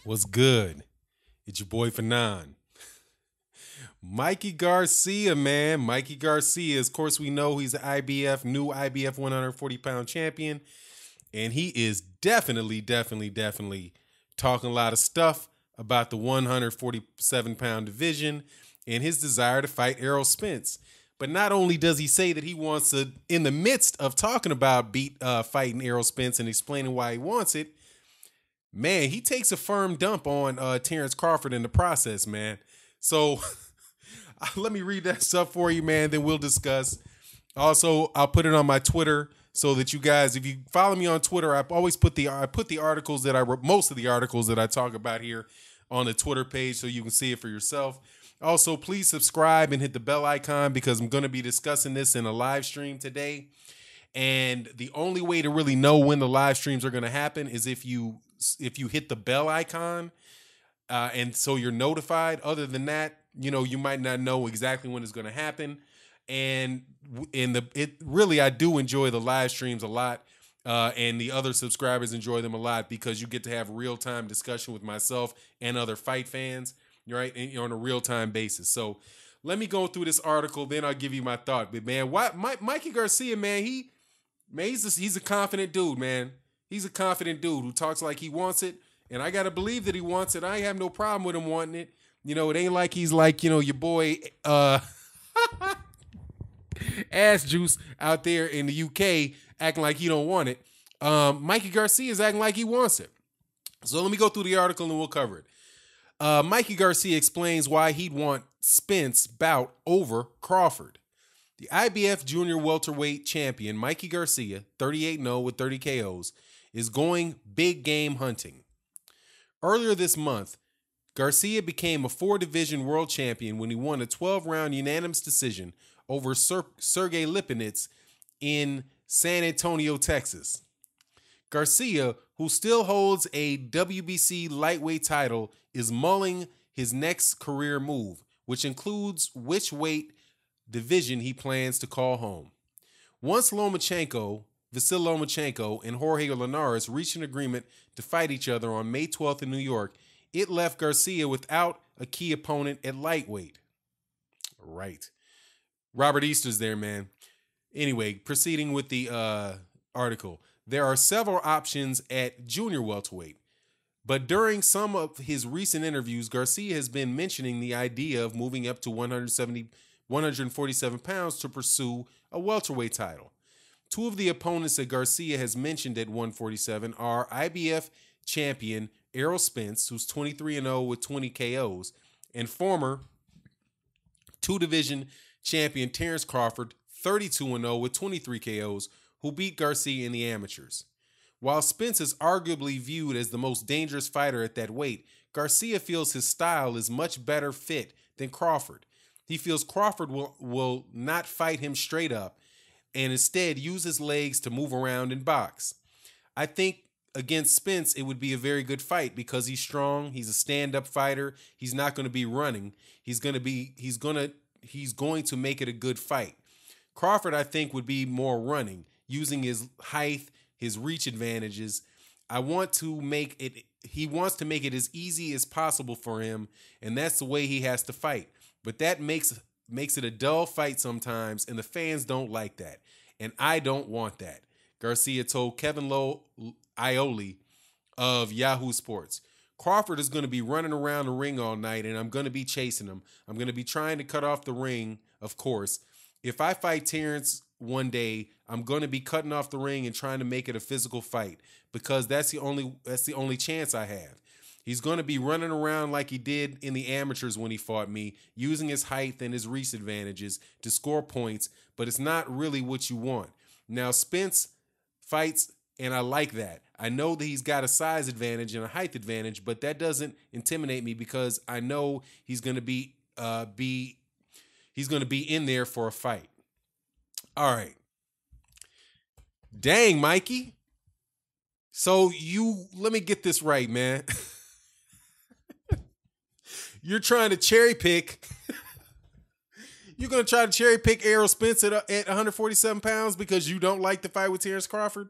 What's good? It's your boy Fanon. Mikey Garcia, man. Mikey Garcia. Of course, we know he's the new IBF 140-pound champion. And he is definitely talking a lot of stuff about the 147-pound division and his desire to fight Errol Spence. But not only does he say that he wants to, in the midst of talking about fighting Errol Spence and explaining why he wants it, man, he takes a firm dump on Terence Crawford in the process, man. So let me read that stuff for you, man. Then we'll discuss. Also, I'll put it on my Twitter so that you guys, if you follow me on Twitter, I always put the articles that most of the articles that I talk about here on the Twitter page so you can see it for yourself. Also, please subscribe and hit the bell icon because I'm going to be discussing this in a live stream today. And the only way to really know when the live streams are going to happen is if you hit the bell icon, and so you're notified. Other than that, you might not know exactly when it's going to happen. And I do enjoy the live streams a lot, and the other subscribers enjoy them a lot because you get to have real time discussion with myself and other fight fans, right? And on a real time basis. So let me go through this article, then I'll give you my thought. But man, Mikey Garcia, man, he's a confident dude, man. He's a confident dude who talks like he wants it, and I gotta believe that he wants it. I have no problem with him wanting it. It ain't like he's like your boy ass juice out there in the UK acting like he don't want it. Mikey Garcia is acting like he wants it. So let me go through the article and we'll cover it. Mikey Garcia explains why he'd want Spence bout over Crawford. The IBF junior welterweight champion Mikey Garcia, 38-0 with 30 KOs, is going big game hunting. Earlier this month, Garcia became a 4-division world champion when he won a 12-round unanimous decision over Sergey Lipinets in San Antonio, Texas. Garcia, who still holds a WBC lightweight title, is mulling his next career move, which includes which weight division he plans to call home. Once Vasyl Lomachenko and Jorge Linares reached an agreement to fight each other on May 12th in New York, it left Garcia without a key opponent at lightweight. Right. Robert Easter's there, man. Anyway, proceeding with the article. There are several options at junior welterweight, but during some of his recent interviews, Garcia has been mentioning the idea of moving up to 147 pounds to pursue a welterweight title. Two of the opponents that Garcia has mentioned at 147 are IBF champion Errol Spence, who's 23-0 with 20 KOs, and former 2-division champion Terence Crawford, 32-0 with 23 KOs, who beat Garcia in the amateurs. While Spence is arguably viewed as the most dangerous fighter at that weight, Garcia feels his style is much better fit than Crawford. He feels Crawford will not fight him straight up and instead use his legs to move around and box. I think against Spence, it would be a very good fight because he's strong. He's a stand-up fighter. He's not going to be running. He's going to make it a good fight. Crawford, I think, would be more running, using his height, his reach advantages. He wants to make it as easy as possible for him, and that's the way he has to fight. But that makes it a dull fight sometimes, and the fans don't like that. And I don't want that. Garcia told Kevin Iole of Yahoo Sports. Crawford is going to be running around the ring all night, and I'm going to be chasing him. I'm going to be trying to cut off the ring, of course. If I fight Terence one day, I'm going to be cutting off the ring and trying to make it a physical fight because that's the only chance I have. He's going to be running around like he did in the amateurs when he fought me, using his height and his reach advantages to score points, but it's not really what you want. Now, Spence fights, and I like that. I know that he's got a size advantage and a height advantage, but that doesn't intimidate me because I know he's going to be in there for a fight. All right. Dang, Mikey. So let me get this right, man. You're trying to cherry pick. You're going to try to cherry pick Errol Spence at 147 pounds because you don't like the fight with Terence Crawford?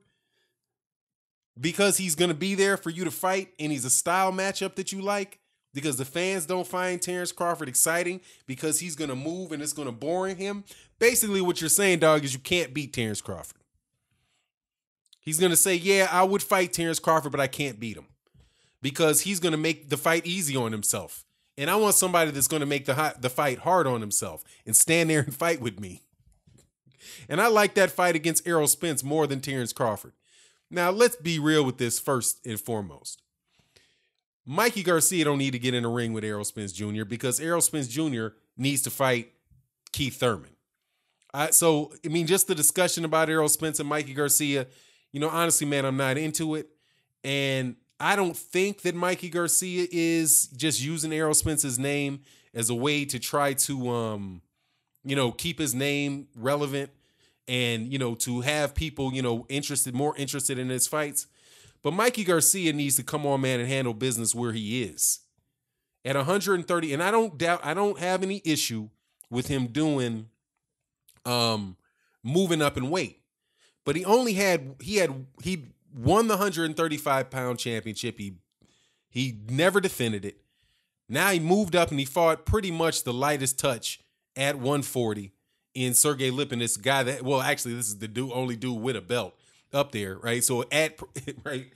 because he's going to be there for you to fight and he's a style matchup that you like, because the fans don't find Terence Crawford exciting because he's going to move and it's going to boring him. Basically what you're saying, dog, is you can't beat Terence Crawford. He's going to say, yeah, I would fight Terence Crawford, but I can't beat him because he's going to make the fight easy on himself. And I want somebody that's going to make the fight hard on himself and stand there and fight with me. And I like that fight against Errol Spence more than Terence Crawford. Now, let's be real with this first and foremost. Mikey Garcia don't need to get in a ring with Errol Spence Jr. because Errol Spence Jr. needs to fight Keith Thurman. Just the discussion about Errol Spence and Mikey Garcia, honestly, man, I'm not into it. And I don't think that Mikey Garcia is just using Errol Spence's name as a way to try to, keep his name relevant and, to have people, more interested in his fights. But Mikey Garcia needs to come on, man, and handle business where he is. At 130, and I don't have any issue with him doing moving up in weight. But he won the 135-pound championship. He never defended it. Now he moved up and he fought pretty much the lightest touch at 140 in Sergey Lipin, this guy that, well, actually, this is the only dude with a belt up there, right? So right.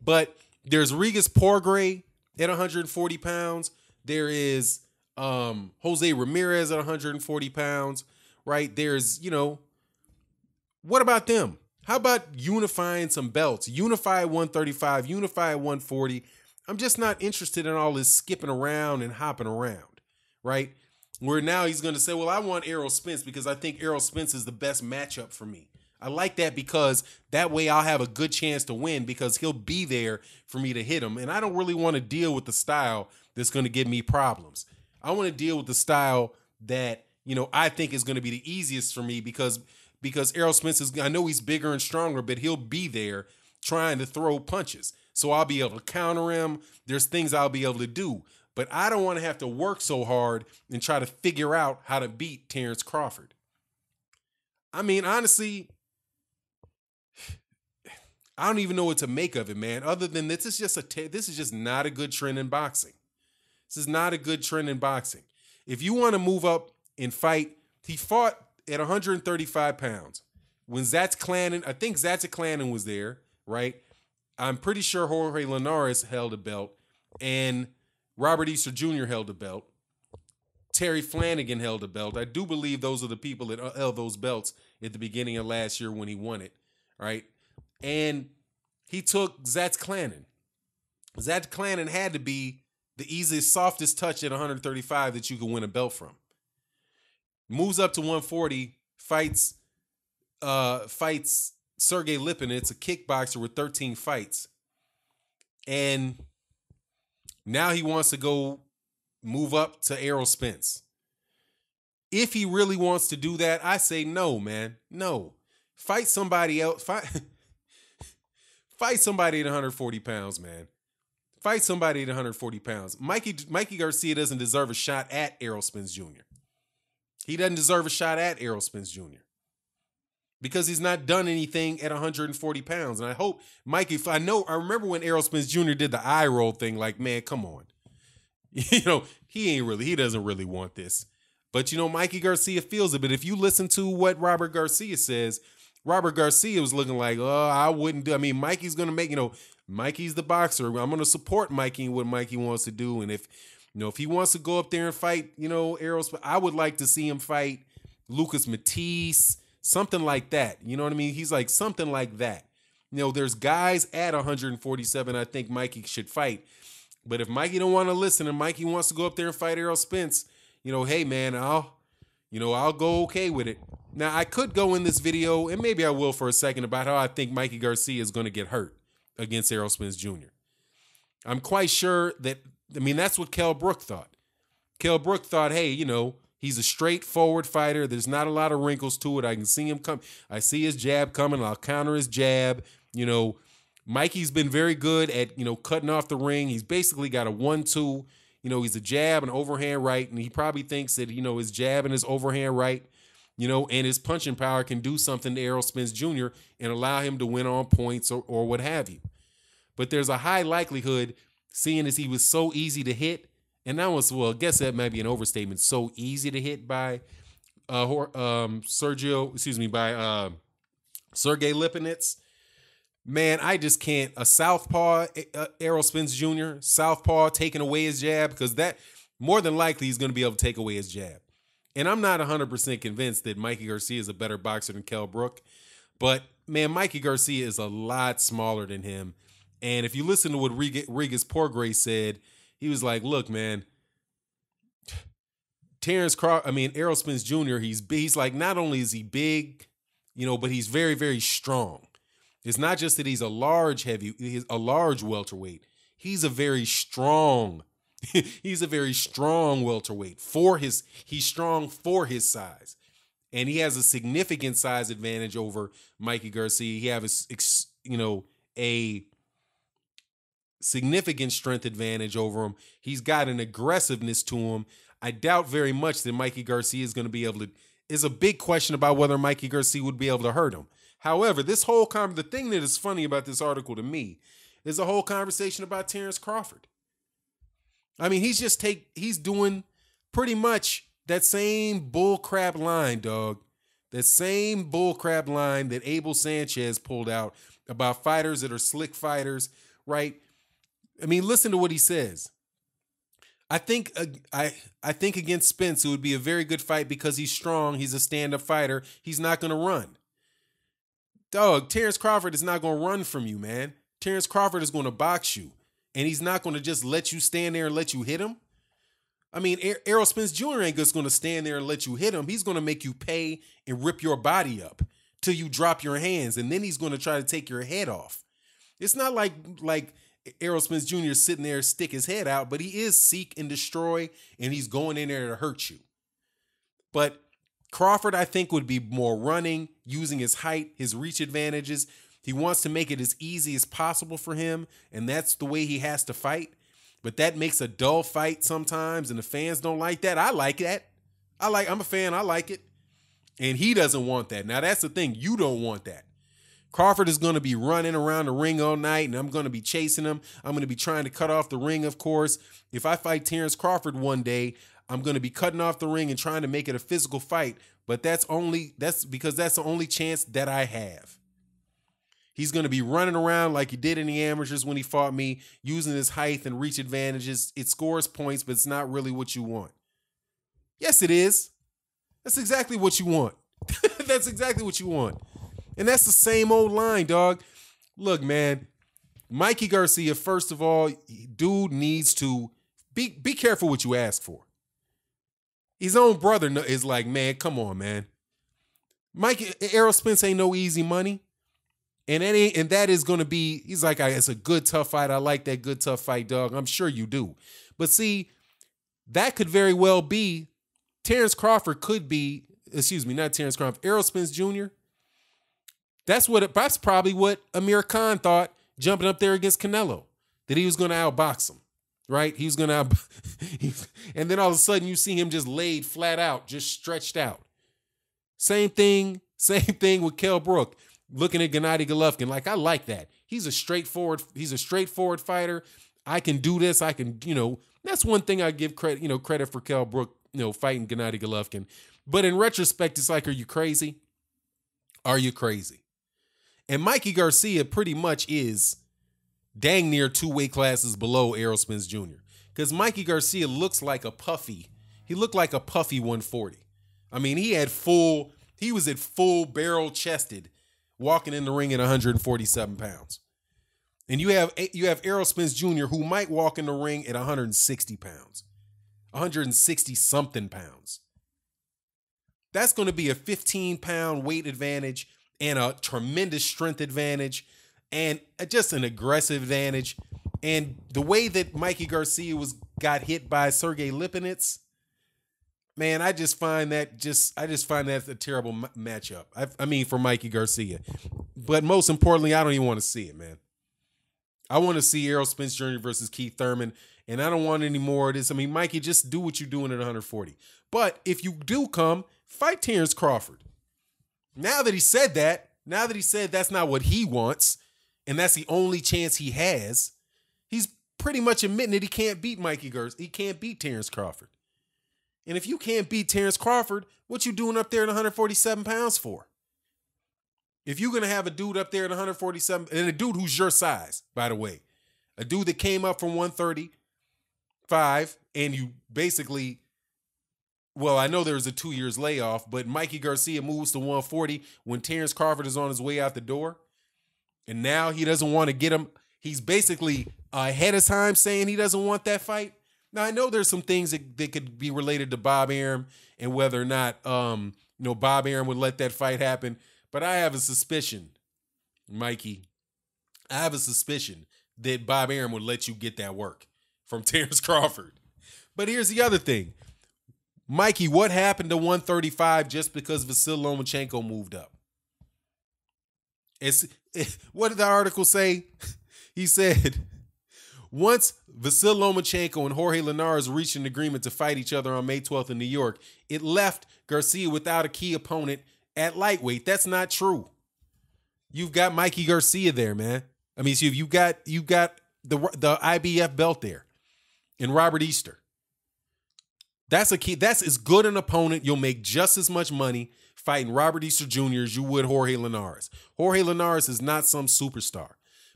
But there's Regis Porgray at 140 pounds. There is Jose Ramirez at 140 pounds, right? There's, what about them? How about unifying some belts? Unify 135, unify 140. I'm just not interested in all this skipping around and hopping around, right? Where now he's going to say, well, I want Errol Spence because I think Errol Spence is the best matchup for me. I like that because that way I'll have a good chance to win because he'll be there for me to hit him. And I don't really want to deal with the style that's going to give me problems. I want to deal with the style that, I think is going to be the easiest for me because Errol Spence I know he's bigger and stronger, but he'll be there trying to throw punches. So I'll be able to counter him. There's things I'll be able to do. But I don't want to have to work so hard and try to figure out how to beat Terence Crawford. I mean, honestly, I don't even know what to make of it, man. Other than this is just not a good trend in boxing. This is not a good trend in boxing. If you want to move up and fight, he fought at 135 pounds. When I think Zatziklannon was there, right? I'm pretty sure Jorge Linares held a belt, and Robert Easter Jr. held a belt. Terry Flanagan held a belt. I do believe those are the people that held those belts at the beginning of last year when he won it, right? And he took Zatziklannon. Zatziklannon had to be the easiest, softest touch at 135 that you could win a belt from. Moves up to 140, fights Sergey Lipin. It's a kickboxer with 13 fights. And now he wants to go move up to Errol Spence. If he really wants to do that, I say no, man. No. Fight somebody else. Fight somebody at 140 pounds, man. Fight somebody at 140 pounds. Mikey Garcia doesn't deserve a shot at Errol Spence Jr. He doesn't deserve a shot at Errol Spence Jr. because he's not done anything at 140 pounds. And I hope Mikey, I remember when Errol Spence Jr. did the eye roll thing, like, man, come on. He doesn't really want this. But, Mikey Garcia feels it. But if you listen to what Robert Garcia says, Robert Garcia was looking like, oh, I wouldn't do. I mean, Mikey's going to make, Mikey's the boxer. I'm going to support Mikey and what Mikey wants to do. And if he wants to go up there and fight, Errol, I would like to see him fight Lucas Matisse, something like that. You know what I mean? He's like something like that. There's guys at 147 I think Mikey should fight. But if Mikey don't want to listen and Mikey wants to go up there and fight Errol Spence, hey, man, I'll go okay with it. Now, I could go in this video, and maybe I will for a second, about how I think Mikey Garcia is going to get hurt against Errol Spence Jr. I'm quite sure that's what Kell Brook thought. Kell Brook thought, hey, he's a straightforward fighter. There's not a lot of wrinkles to it. I can see him come. I see his jab coming. I'll counter his jab. Mikey's been very good at, cutting off the ring. He's basically got a 1-2. He's a jab and overhand right, and he probably thinks that, his jab and his overhand right, and his punching power can do something to Errol Spence Jr. and allow him to win on points or what have you. but there's a high likelihood, seeing as he was so easy to hit, and that was, well, I guess that might be an overstatement, so easy to hit by Sergey Lipinets. Man, I just can't. A southpaw, Errol Spence Jr., southpaw taking away his jab, because that more than likely he's going to be able to take away his jab. And I'm not 100% convinced that Mikey Garcia is a better boxer than Kell Brook. But, man, Mikey Garcia is a lot smaller than him. And if you listen to what Regis Porgray said, he was like, look, man, Errol Spence Jr., he's like, not only is he big, but he's very, very strong. It's not just that he's a large welterweight. He's a very strong welterweight he's strong for his size. And he has a significant size advantage over Mikey Garcia. He has a significant strength advantage over him. He's got an aggressiveness to him. I doubt very much that Mikey Garcia is going to be able to. Is a big question about whether Mikey Garcia would be able to hurt him. However, the thing that is funny about this article to me is the whole conversation about Terence Crawford. I mean, he's doing pretty much that same bullcrap line, dog. That same bullcrap line that Abel Sanchez pulled out about fighters that are slick fighters, right? I mean, listen to what he says. I think against Spence, it would be a very good fight because he's strong. He's a stand-up fighter. He's not going to run. Dog, Terence Crawford is not going to run from you, man. Terence Crawford is going to box you. And he's not going to just let you stand there and let you hit him. I mean, Errol Spence Jr. ain't just going to stand there and let you hit him. He's going to make you pay and rip your body up till you drop your hands. And then he's going to try to take your head off. It's not like Errol Spence Jr. is sitting there, stick his head out, but he is seek and destroy, and he's going in there to hurt you. But Crawford, I think, would be more running, using his height, his reach advantages. He wants to make it as easy as possible for him, and that's the way he has to fight. But that makes a dull fight sometimes, and the fans don't like that. I like that. I'm a fan. I like it. And he doesn't want that. Now, that's the thing. You don't want that. Crawford is going to be running around the ring all night, and I'm going to be chasing him. I'm going to be trying to cut off the ring, of course. If I fight Terence Crawford one day, I'm going to be cutting off the ring and trying to make it a physical fight. But that's because that's the only chance that I have. He's going to be running around like he did in the amateurs when he fought me, using his height and reach advantages. It scores points, but it's not really what you want. Yes, it is. That's exactly what you want. That's exactly what you want. And that's the same old line, dog. Look, man, Mikey Garcia, first of all, dude needs to be careful what you ask for. His own brother is like, man, come on, man. Errol Spence ain't no easy money. And that is going to be, he's like, it's a good, tough fight. I like that good, tough fight, dog. I'm sure you do. But see, that could very well be, Terence Crawford could be, not Terence Crawford, Errol Spence Jr. That's probably what Amir Khan thought jumping up there against Canelo, that he was going to outbox him, right? He was going to and then all of a sudden you see him just laid flat out, just stretched out. Same thing with Kell Brook. Looking at Gennady Golovkin, like, I like that. He's a straightforward fighter. I can do this. I can, that's one thing I give credit for Kell Brook, fighting Gennady Golovkin. But in retrospect, it's like, are you crazy? Are you crazy? And Mikey Garcia pretty much is dang near 2 weight classes below Errol Spence Jr. Because Mikey Garcia looks like a puffy. He looked like a puffy 140. I mean, he was at full barrel chested, walking in the ring at 147 pounds. And you have Errol Spence Jr., who might walk in the ring at 160 pounds. 160-something pounds. That's going to be a 15-pound weight advantage and a tremendous strength advantage and just an aggressive advantage. And the way that Mikey Garcia got hit by Sergey Lipinets, man, I just find that a terrible matchup. I mean, for Mikey Garcia. But most importantly, I don't even want to see it, man. I want to see Errol Spence Jr. versus Keith Thurman, and I don't want any more of this. I mean, Mikey, just do what you're doing at 140. But if you do come, fight Terence Crawford. Now that he said that's not what he wants, and that's the only chance he has, he's pretty much admitting that he can't beat Mikey Garcia. He can't beat Terence Crawford. And if you can't beat Terence Crawford, what you doing up there at 147 pounds for? If you're going to have a dude up there at 147, and a dude who's your size, by the way, a dude that came up from 135, and you basically, well, I know there's a 2 years layoff, but Mikey Garcia moves to 140 when Terence Crawford is on his way out the door. And now he doesn't want to get him. He's basically ahead of time saying he doesn't want that fight. Now, I know there's some things that could be related to Bob Arum and whether or not, Bob Arum would let that fight happen. But I have a suspicion, Mikey, I have a suspicion that Bob Arum would let you get that work from Terence Crawford. But here's the other thing. Mikey, what happened to 135 just because Vasyl Lomachenko moved up? What did the article say? He said, once Vasyl Lomachenko and Jorge Linares reached an agreement to fight each other on May 12th in New York, it left Garcia without a key opponent at lightweight. That's not true. You've got Mikey Garcia there, man. I mean, so you got the IBF belt there and Robert Easter. That's a key. That's as good an opponent. You'll make just as much money fighting Robert Easter Jr. as you would Jorge Linares. Jorge Linares is not some superstar.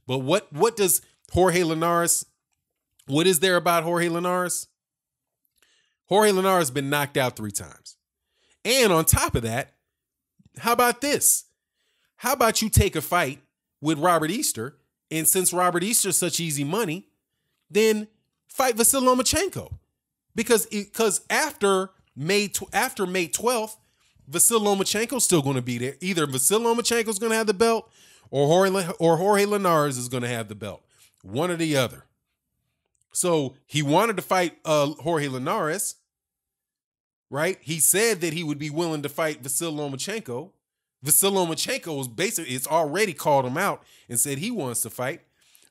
But what does Jorge Linares, what is there about Jorge Linares? Jorge Linares has been knocked out 3 times. And on top of that, how about this? How about you take a fight with Robert Easter, and since Robert Easter's such easy money, then fight Vasyl Lomachenko. Because after May 12th, Vasyl Lomachenko's still going to be there. Either Vasyl Lomachenko's going to have the belt or Jorge Linares is going to have the belt. One or the other. So he wanted to fight Jorge Linares, right? He said that he would be willing to fight Vasyl Lomachenko. Vasyl Lomachenko is basically, it's already called him out and said he wants to fight.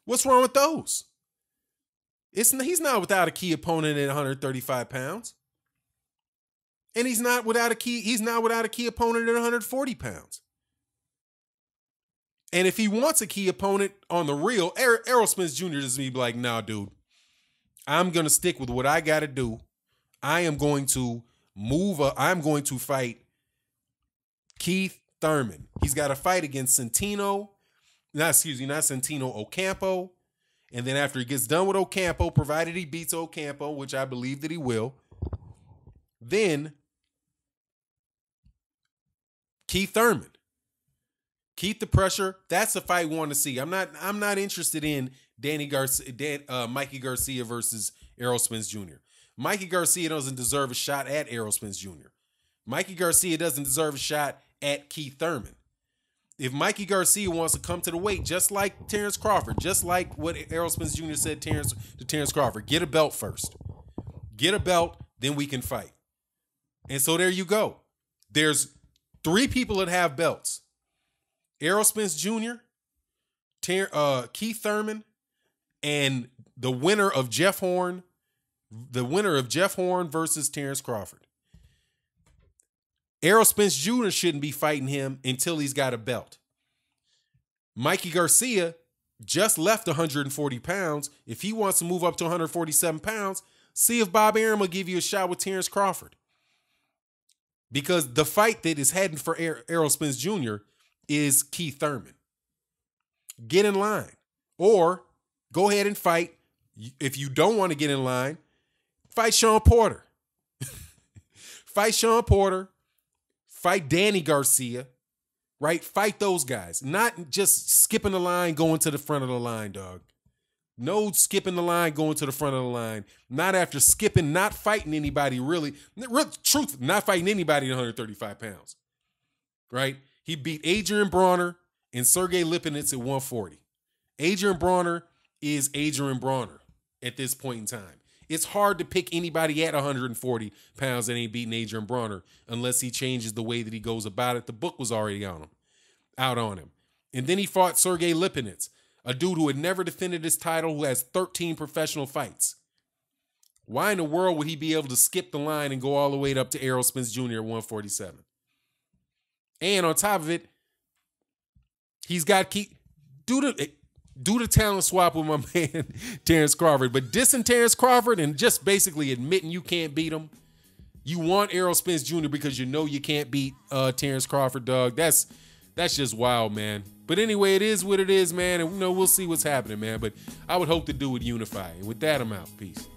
What's wrong with those? He's not without a key opponent at 135 pounds. And he's not without a key opponent at 140 pounds. And if he wants a key opponent on the real, Errol Spence Jr. just be like, nah, dude, I'm going to stick with what I got to do. I am going to I'm going to fight Keith Thurman. He's got a fight against Ocampo. And then after he gets done with Ocampo, provided he beats Ocampo, which I believe that he will, then Keith Thurman. Keep the pressure. That's the fight we want to see. I'm not interested in Mikey Garcia versus Errol Spence Jr. Mikey Garcia doesn't deserve a shot at Errol Spence Jr. Mikey Garcia doesn't deserve a shot at Keith Thurman. If Mikey Garcia wants to come to the weight, just like Terence Crawford, just like what Errol Spence Jr. said to Terence Crawford, get a belt first. Get a belt, then we can fight. And so there you go. There's 3 people that have belts. Errol Spence Jr., Keith Thurman, and the winner of Jeff Horn versus Terence Crawford. Errol Spence Jr. shouldn't be fighting him until he's got a belt. Mikey Garcia just left 140 pounds. If he wants to move up to 147 pounds, see if Bob Arum will give you a shot with Terence Crawford. Because the fight that is heading for Errol Spence Jr. is Keith Thurman. Get in line. Or go ahead and fight. If you don't want to get in line, fight Sean Porter. Fight Sean Porter. Fight Danny Garcia, right? Fight those guys. Not just skipping the line, going to the front of the line, dog. No skipping the line, going to the front of the line. Not after skipping, not fighting anybody really. Truth, not fighting anybody at 135 pounds, right? He beat Adrian Bronner and Sergey Lipinets at 140. Adrian Bronner is Adrian Bronner at this point in time. It's hard to pick anybody at 140 pounds that ain't beating Adrian Bronner unless he changes the way that he goes about it. The book was already out on him. And then he fought Sergey Lipinets, a dude who had never defended his title, who has 13 professional fights. Why in the world would he be able to skip the line and go all the way up to Errol Spence Jr. at 147? And on top of it, he's got do the talent swap with my man Terence Crawford. But dissing Terence Crawford and just basically admitting you can't beat him. You want Errol Spence Jr. because you know you can't beat Terence Crawford, dog. That's just wild, man. But anyway, it is what it is, man. And we'll see what's happening, man. But I would hope the dude would unify. And with that, I'm out. Peace.